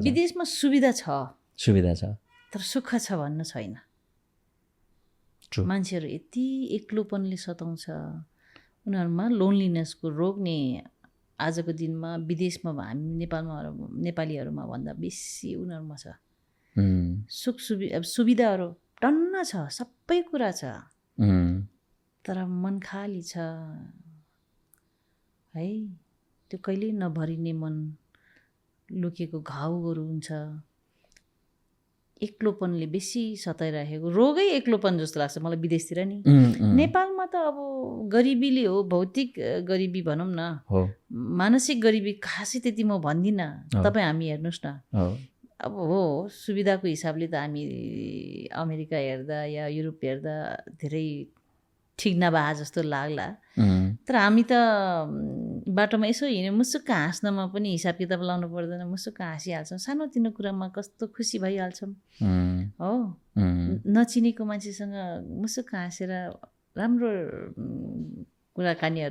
विदेशमा सुविधा छ तर सुख छ भन्न छैन। मान्छेहरू यति एक्लोपनले सताउँछ, उनीहरूमा लोनलिनेसको रोग नि आजको दिनमा विदेशमा हामी नेपालीहरूमा भन्दा बेसी उनीहरूमा छ। सुविधाहरू टन्न छ, सबै कुरा छ, तर मन खाली छ है। त्यो कहिल्यै नभरिने मन, लुकेको घाउहरू हुन्छ। एक्लोपनले बेसी सताइराखेको रोगै एक्लोपन जस्तो लाग्छ मलाई विदेशतिर नि। नेपालमा त अब गरिबीले हो, भौतिक गरिबी भनौँ न, मानसिक गरिबी खासै त्यति म भन्दिनँ। तपाईँ हामी हेर्नुहोस् न, अब हो सुविधाको हिसाबले त हामी अमेरिका हेर्दा या युरोप हेर्दा धेरै ठिक नभए जस्तो लाग्ला, तर हामी त बाटोमा यसो हिँड्यो मुसुक्क हाँस्नमा पनि हिसाब किताब लाउनु पर्दैन, मुसुक्क हाँसिहाल्छौँ, सानोतिनो कुरामा कस्तो खुसी भइहाल्छौँ हो। नचिनेको मान्छेसँग मुसुक्क हाँसेर राम्रो कुराकानीहरू